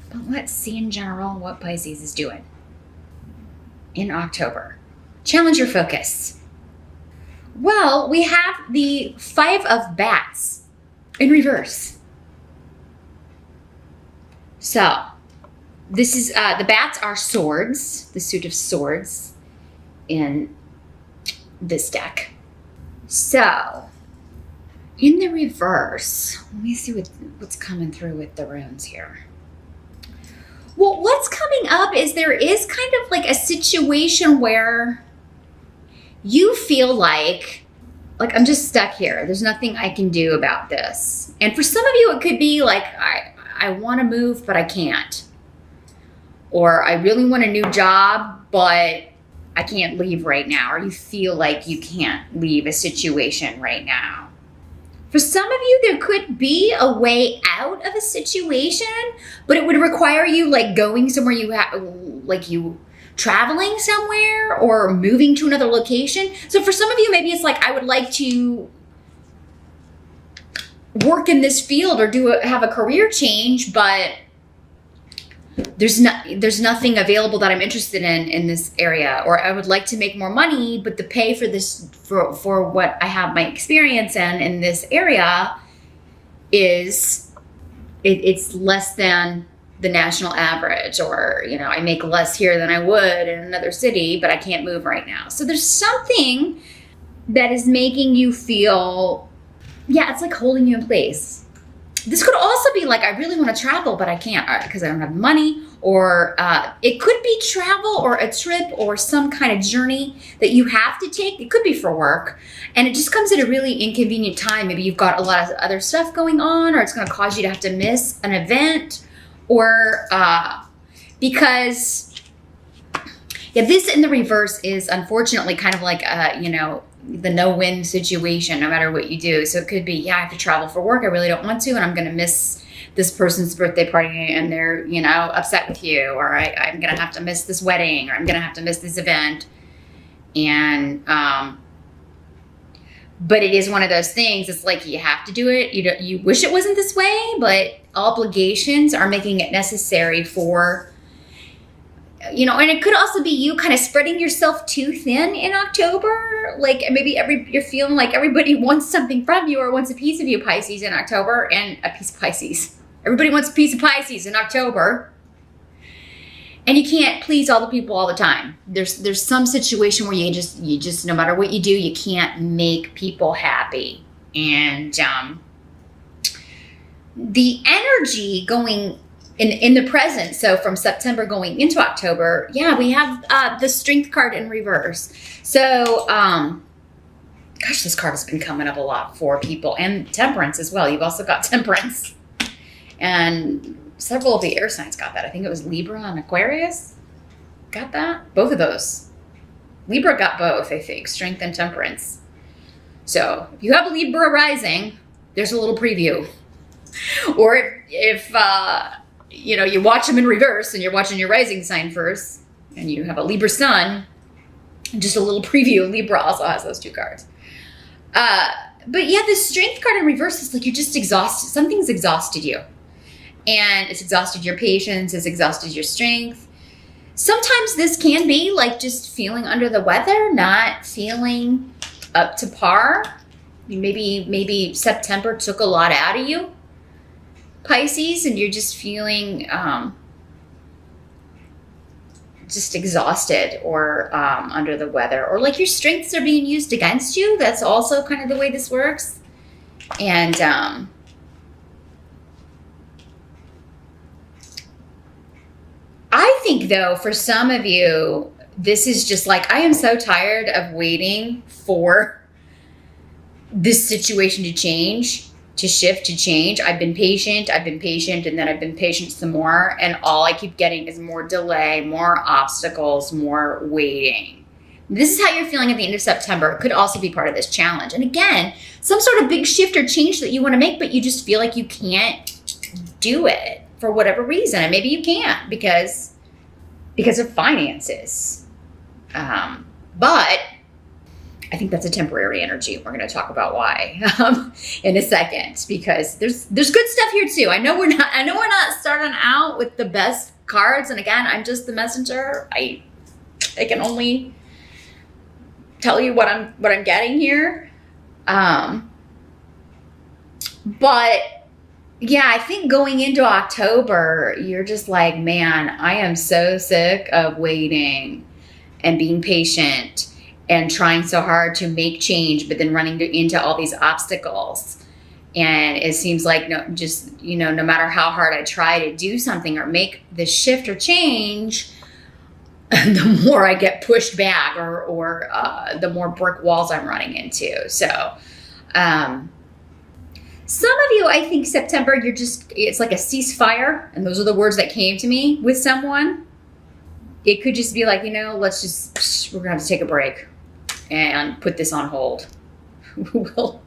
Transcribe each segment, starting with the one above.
But let's see in general what Pisces is doing in October. Challenge your focus. Well, we have the 5 of Bats in reverse. So, this is, the bats are swords, the suit of swords in this deck. So, in the reverse, let me see what's coming through with the runes here. Well, what's coming up is there is kind of like a situation where you feel like I'm just stuck here. There's nothing I can do about this. And for some of you, it could be like, I want to move, but I can't. Or I really want a new job, but I can't leave right now. Or you feel like you can't leave a situation right now. For some of you, there could be a way out of a situation, but it would require you like going somewhere you traveling somewhere or moving to another location. So for some of you, maybe it's like, I would like to work in this field or have a career change, but there's nothing available that I'm interested in this area, or I would like to make more money, but the pay for this for what I have my experience in this area is it's less than the national average, or I make less here than I would in another city, but I can't move right now. So there's something that is making you feel, it's like holding you in place. This could also be like, I really want to travel, but I can't because I don't have money. Or it could be travel or a trip or some kind of journey that you have to take. It could be for work. And it just comes at a really inconvenient time. Maybe you've got a lot of other stuff going on, or it's going to cause you to have to miss an event. Or because, this in the reverse is unfortunately kind of like, the no-win situation, no matter what you do. So it could be, I have to travel for work. I really don't want to, and I'm going to miss this person's birthday party, and they're, upset with you, or I'm going to have to miss this wedding, or I'm going to have to miss this event. And, but it is one of those things. It's like, you have to do it. You wish it wasn't this way, but obligations are making it necessary for, and it could also be you kind of spreading yourself too thin in October. Like maybe you're feeling like everybody wants something from you or wants a piece of you, Pisces, in October, and a piece of Pisces. Everybody wants a piece of Pisces in October. And you can't please all the people all the time. There's some situation where you just no matter what you do, you can't make people happy. And the energy going in the present, so from September going into October, we have the Strength card in reverse. So, this card has been coming up a lot for people, and Temperance as well. You've also got Temperance. And several of the air signs got that. I think it was Libra and Aquarius got that. Both of those. Libra got both, I think, Strength and Temperance. So, if you have a Libra rising, there's a little preview. Or if you watch them in reverse and you're watching your rising sign first, and you have a Libra sun, just a little preview. Libra also has those 2 cards. But the Strength card in reverse is like you're just exhausted. Something's exhausted you. And it's exhausted your patience. It's exhausted your strength. Sometimes this can be like just feeling under the weather, not feeling up to par. Maybe September took a lot out of you, Pisces, and you're just feeling just exhausted or under the weather, or like your strengths are being used against you. That's also kind of the way this works. And I think, though, for some of you, this is just like, I am so tired of waiting for this situation to change, to shift, to change. I've been patient, and then I've been patient some more. And all I keep getting is more delay, more obstacles, more waiting. This is how you're feeling at the end of September. It could also be part of this challenge. And again, some sort of big shift or change that you want to make, but you just feel like you can't do it for whatever reason. And maybe you can't because of finances. But I think that's a temporary energy. We're going to talk about why in a second, because there's good stuff here too. I know we're not starting out with the best cards, and again, I'm just the messenger. I can only tell you what I'm getting here. But yeah, I think going into October, you're just like, man, I am so sick of waiting and being patient and trying so hard to make change, but then running into all these obstacles. And it seems like no matter how hard I try to do something or make the shift or change, the more I get pushed back or the more brick walls I'm running into. So, some of you, I think September, it's like a ceasefire. And those are the words that came to me with someone. It could just be like, we're going to have to take a break and put this on hold. We're going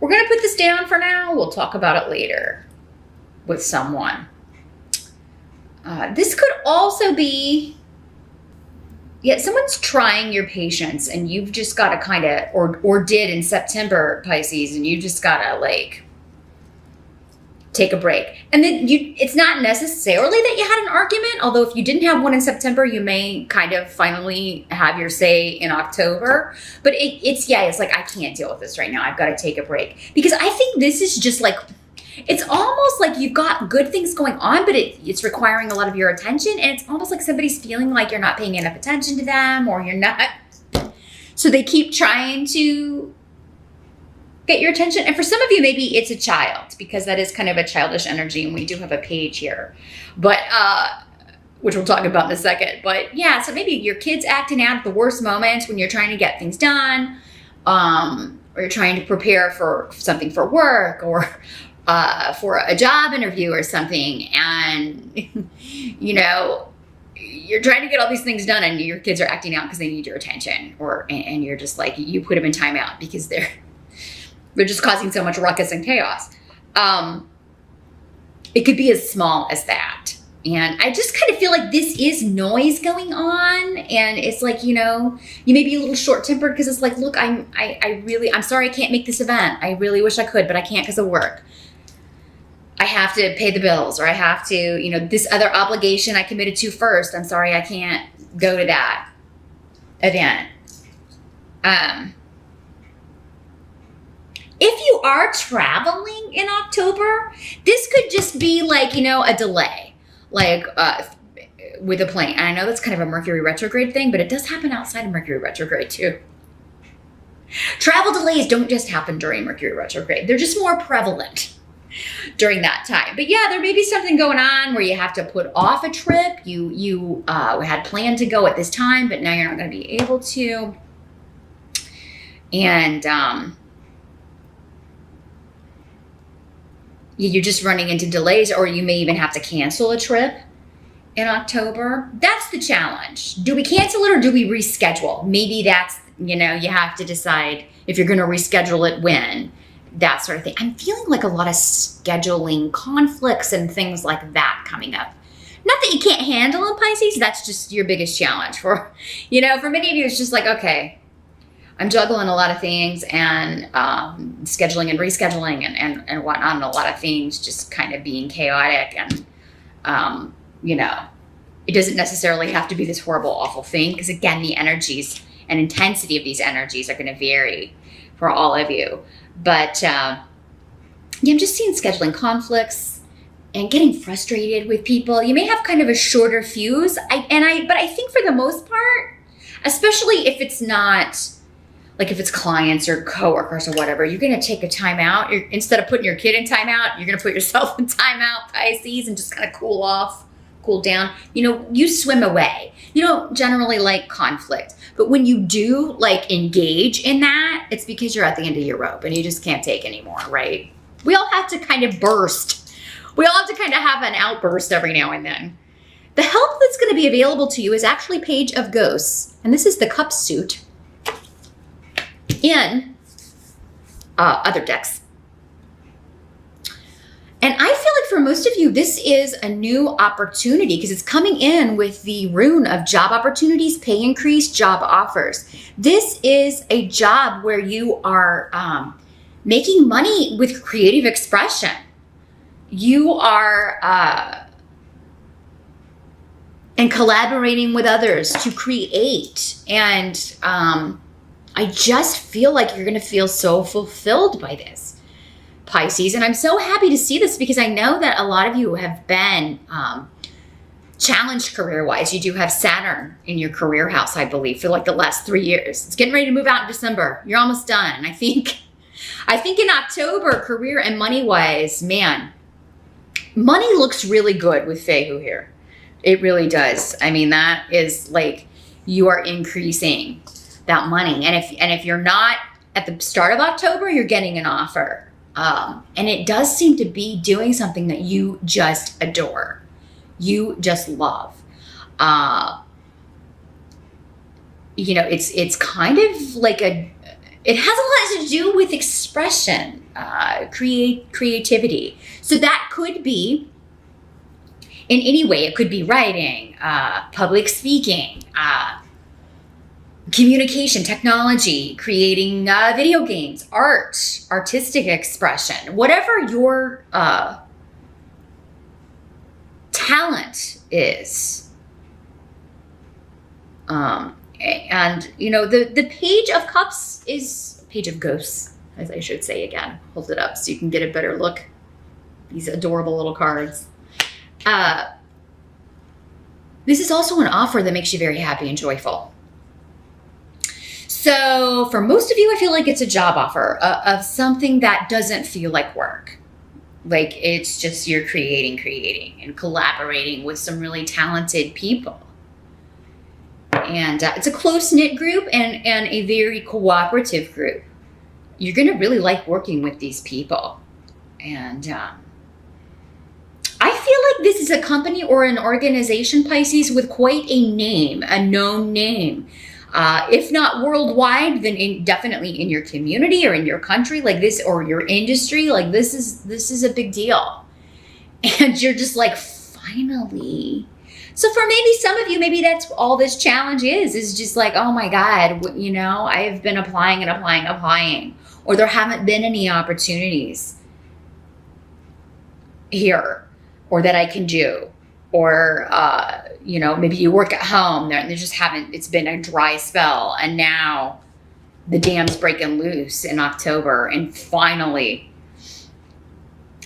to put this down for now. We'll talk about it later with someone. This could also be, someone's trying your patience and you've just got to kind of, or did in September, Pisces, and you just got to like take a break. And then it's not necessarily that you had an argument, although if you didn't have one in September, you may kind of finally have your say in October. But it's like, I can't deal with this right now. I've got to take a break. Because I think this is just like, it's almost like you've got good things going on, but it's requiring a lot of your attention. And it's almost like somebody's feeling like you're not paying enough attention to them, or you're not. So they keep trying to get your attention. And for some of you, maybe it's a child, because that is kind of a childish energy. And we do have a page here, but, which we'll talk about in a second. But yeah, so maybe your kid's acting out at the worst moments when you're trying to get things done, or you're trying to prepare for something for work, or for a job interview or something, and you're trying to get all these things done, and your kids are acting out because they need your attention, and you're just like, you put them in timeout because they're just causing so much ruckus and chaos. It could be as small as that. And I just kind of feel like this is noise going on. And it's like, you may be a little short-tempered because it's like, look, I'm sorry I can't make this event. I really wish I could, but I can't because of work. I have to pay the bills, or I have to, this other obligation I committed to first. I'm sorry I can't go to that event. If you are traveling in October, this could just be like, a delay, like with a plane. And I know that's kind of a Mercury retrograde thing, but it does happen outside of Mercury retrograde too. Travel delays don't just happen during Mercury retrograde. They're just more prevalent during that time. But yeah, there may be something going on where you have to put off a trip. You had planned to go at this time, but now you're not going to be able to. And you're just running into delays, or you may even have to cancel a trip in October. That's the challenge. Do we cancel it or do we reschedule? Maybe that's, you have to decide if you're going to reschedule it when. That sort of thing. I'm feeling like a lot of scheduling conflicts and things like that coming up. Not that you can't handle them, Pisces. That's just your biggest challenge. For many of you, it's just like, okay, I'm juggling a lot of things and scheduling and rescheduling and whatnot, and a lot of things just kind of being chaotic. And, it doesn't necessarily have to be this horrible, awful thing, because again, the energies and intensity of these energies are going to vary for all of you. But I'm just seeing scheduling conflicts and getting frustrated with people. You may have kind of a shorter fuse. But I think for the most part, especially if it's not, like if it's clients or coworkers or whatever, you're going to take a time out. Instead of putting your kid in time out, you're going to put yourself in time out, Pisces, and just kind of cool off, cool down. You swim away. You don't generally like conflict. But when you do like engage in that, it's because you're at the end of your rope and you just can't take anymore, right? We all have to kind of burst. We all have to kind of have an outburst every now and then. The help that's going to be available to you is actually Page of Ghosts. And this is the Cup suit in other decks. And I feel like for for most of you, this is a new opportunity because it's coming in with the rune of job opportunities, pay increase, job offers. This is a job where you are making money with creative expression. You are and collaborating with others to create. And I just feel like you're going to feel so fulfilled by this, Pisces. And I'm so happy to see this because I know that a lot of you have been challenged career-wise. You do have Saturn in your career house, I believe, for like the last 3 years. It's getting ready to move out in December. You're almost done. And I think in October, career and money-wise, man, money looks really good with Fehu here. It really does. I mean, that is like you are increasing that money. And if you're not at the start of October, you're getting an offer. And it does seem to be doing something that you just adore. You just love. You know, it's kind of like it has a lot to do with expression, creativity. So that could be in any way. It could be writing, public speaking, communication, technology, creating video games, art, artistic expression, whatever your talent is. And, you know, the Page of Cups is Page of Ghosts, as I should say again. Hold it up so you can get a better look. These adorable little cards. This is also an offer that makes you very happy and joyful. So for most of you, I feel like it's a job offer of something that doesn't feel like work. Like it's just you're creating and collaborating with some really talented people. And it's a close-knit group and a very cooperative group. You're going to really like working with these people. And I feel like this is a company or an organization, Pisces, with quite a name, a known name. If not worldwide, then definitely in your community or in your country like this, or your industry. Like this is a big deal. And you're just like, finally. So for maybe some of you, maybe that's all this challenge is just like, oh my God, you know, I've been applying and applying, or there haven't been any opportunities here or that I can do. Or, you know, maybe you work at home there and they just haven't, it's been a dry spell. And now the dam's breaking loose in October. And finally,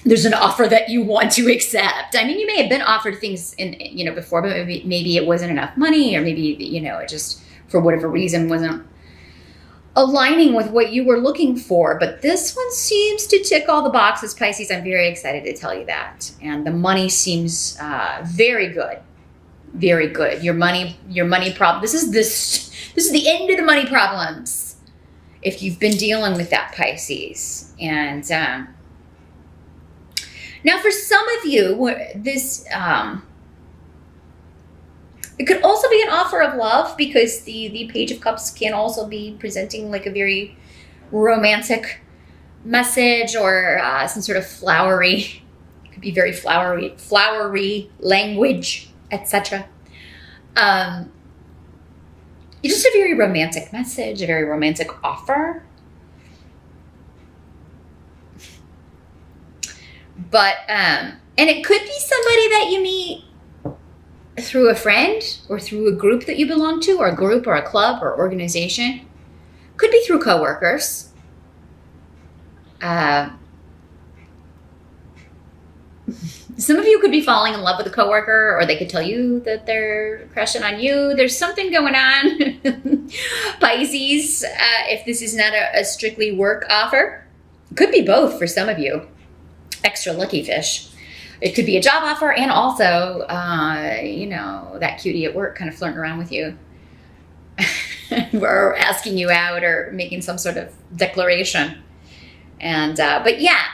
there's an offer that you want to accept. I mean, you may have been offered things in, you know, before, but maybe it wasn't enough money, or maybe, you know, it just, for whatever reason, wasn't aligning with what you were looking for. But this one seems to tick all the boxes, Pisces. I'm very excited to tell you that. And the money seems very good. Very good. Your money problem. This is the end of the money problems if you've been dealing with that, Pisces. And now for some of you, this it could also be an offer of love, because the Page of Cups can also be presenting like a very romantic message, or some sort of flowery, it could be very flowery language, etc. It's just a very romantic message, a very romantic offer. But, and it could be somebody that you meet through a friend, or through a group that you belong to, or a group or a club or organization. Could be through coworkers. Some of you could be falling in love with a coworker, or they could tell you that they're crushing on you. There's something going on, Pisces, if this is not a strictly work offer. It could be both for some of you. Extra lucky fish. It could be a job offer, and also, you know, that cutie at work kind of flirting around with you, or asking you out, or making some sort of declaration. And, but yeah,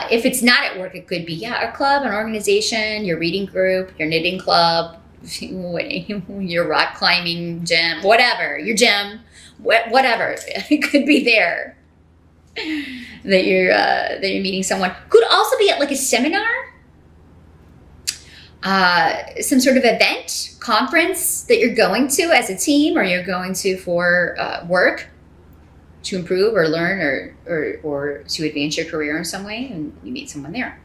if it's not at work, it could be, a club, an organization, your reading group, your knitting club, your rock climbing gym, whatever, your gym, whatever. It could be there that you're meeting someone. Could also be at like a seminar. some sort of event, conference that you're going to as a team, or you're going to for work to improve or learn or to advance your career in some way, and you meet someone there.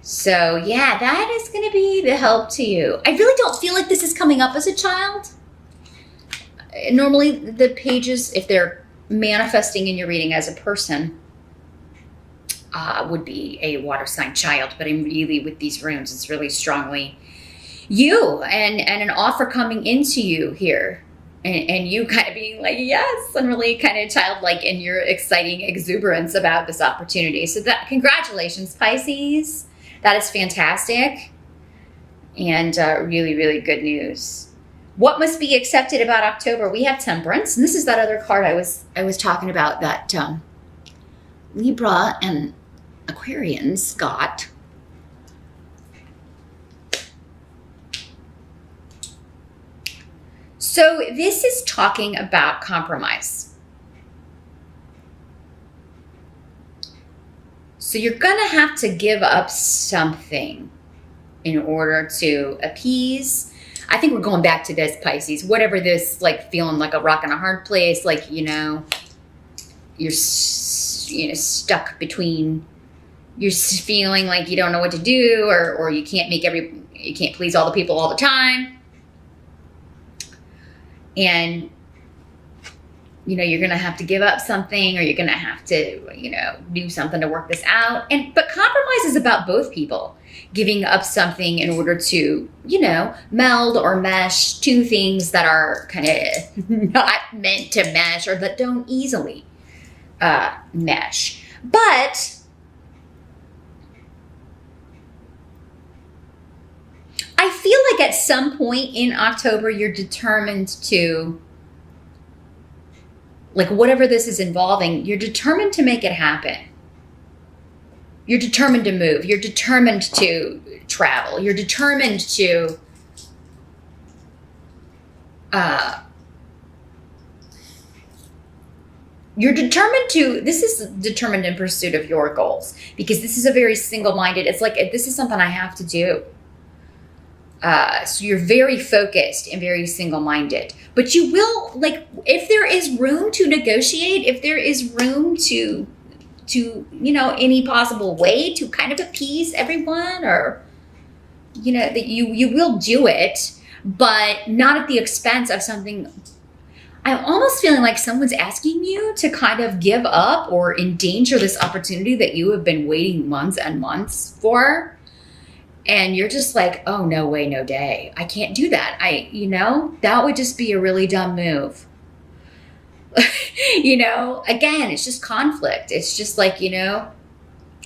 So yeah, that is going to be the help to you. I really don't feel like this is coming up as a child. Normally the pages, if they're manifesting in your reading as a person, would be a water sign child, but I'm really, with these runes, it's really strongly you and an offer coming into you here, and you kind of being like, yes, and really kind of childlike in your exciting exuberance about this opportunity. So that, congratulations, Pisces. That is fantastic, and really, really good news. What must be accepted about October? We have Temperance, and this is that other card I was talking about that Libra and Aquarians got. So this is talking about compromise. So you're gonna have to give up something in order to appease. I think we're going back to this, Pisces. Whatever this, like feeling like a rock in a hard place, like, you're stuck between, you're feeling like you don't know what to do, or you can't please all the people all the time. And, you're going to have to give up something, or you're going to have to, do something to work this out. But compromise is about both people giving up something in order to, meld or mesh two things that are kind of not meant to mesh, or that don't easily mesh. But I feel like at some point in October, you're determined to, like, whatever this is involving, you're determined to make it happen. You're determined to move. You're determined to travel. You're determined to this is determined in pursuit of your goals, because this is a very single-minded, it's like, this is something I have to do. So you're very focused and very single-minded, but you will, like, if there is room to negotiate, if there is room to any possible way to kind of appease everyone, or, that you will do it, but not at the expense of something. I'm almost feeling like someone's asking you to kind of give up or endanger this opportunity that you have been waiting months and months for. And you're just like, oh, no way, no day. I can't do that. That would just be a really dumb move. Again, it's just conflict. It's just like,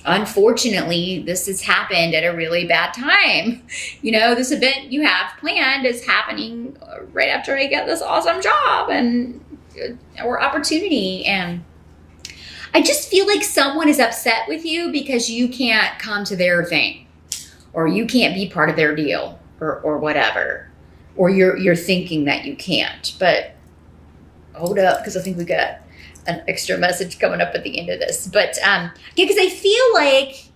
unfortunately, this has happened at a really bad time. This event you have planned is happening right after I get this awesome job or opportunity. And I just feel like someone is upset with you because you can't come to their thing, or you can't be part of their deal, or whatever, or you're thinking that you can't. But hold up, because I think we got an extra message coming up at the end of this. But because I feel like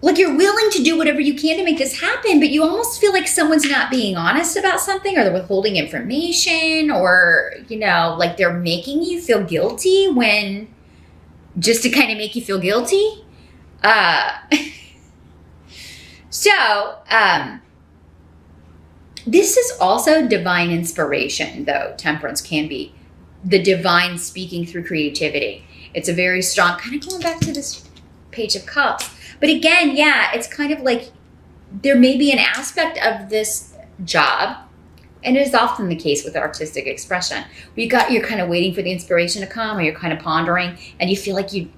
you're willing to do whatever you can to make this happen, but you almost feel like someone's not being honest about something, or they're withholding information, or like they're making you feel guilty when, just to kind of make you feel guilty. This is also divine inspiration, though. Temperance can be the divine speaking through creativity. It's a very strong, kind of going back to this Page of Cups. But again, yeah, it's kind of like there may be an aspect of this job, and it is often the case with artistic expression, where you're kind of waiting for the inspiration to come, or you're kind of pondering, and you feel like you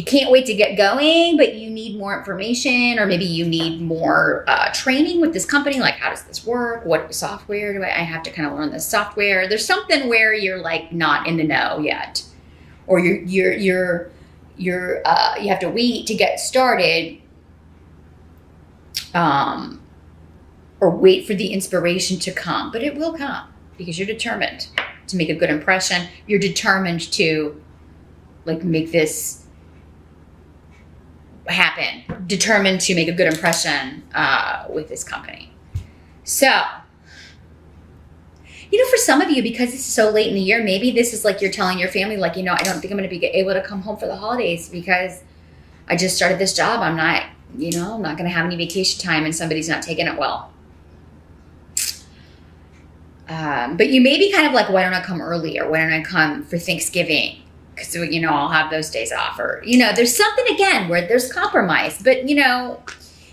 can't wait to get going, but you need more information, or maybe you need more training with this company. Like, how does this work? What software do I have to kind of learn this software? There's something where you're like not in the know yet, or you have to wait to get started, or wait for the inspiration to come. But it will come, because you're determined to make a good impression. You're determined to, like, make this happen, determined to make a good impression with this company. So, for some of you, because it's so late in the year, maybe this is like you're telling your family, like, I don't think I'm going to be able to come home for the holidays because I just started this job. I'm not, I'm not going to have any vacation time and somebody's not taking it well. But you may be kind of like, why don't I come early, or why don't I come for Thanksgiving? Because, I'll have those days off, or, there's something again where there's compromise. But,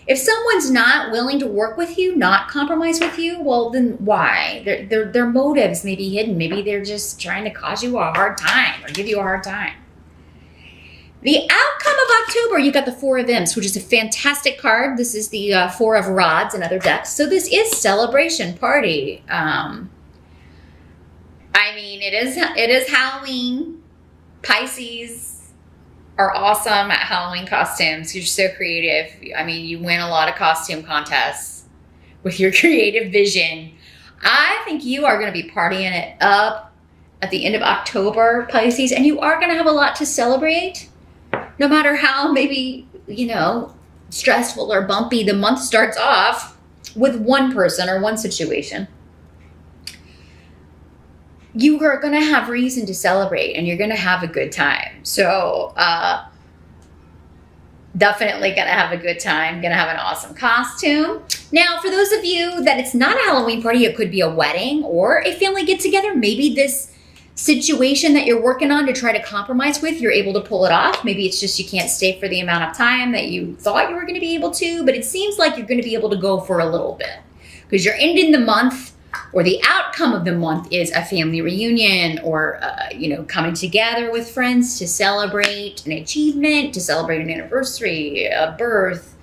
if someone's not willing to work with you, not compromise with you, well, then why? Their motives may be hidden. Maybe they're just trying to cause you a hard time or give you a hard time. The outcome of October, you got the Four of Imps, which is a fantastic card. This is the Four of Rods and other decks. So this is celebration, party. It is Halloween. Pisces are awesome at Halloween costumes. You're so creative. You win a lot of costume contests with your creative vision. I think you are going to be partying it up at the end of October, Pisces, and you are going to have a lot to celebrate. No matter how maybe, stressful or bumpy the month starts off with one person or one situation, you are going to have reason to celebrate and you're going to have a good time. So, definitely going to have a good time, going to have an awesome costume. Now, for those of you that it's not a Halloween party, it could be a wedding or a family get together. Maybe this situation that you're working on to try to compromise with, you're able to pull it off. Maybe it's just you can't stay for the amount of time that you thought you were going to be able to, but it seems like you're going to be able to go for a little bit because you're ending the month, or the outcome of the month is a family reunion, or coming together with friends to celebrate an achievement, to celebrate an anniversary, a birth,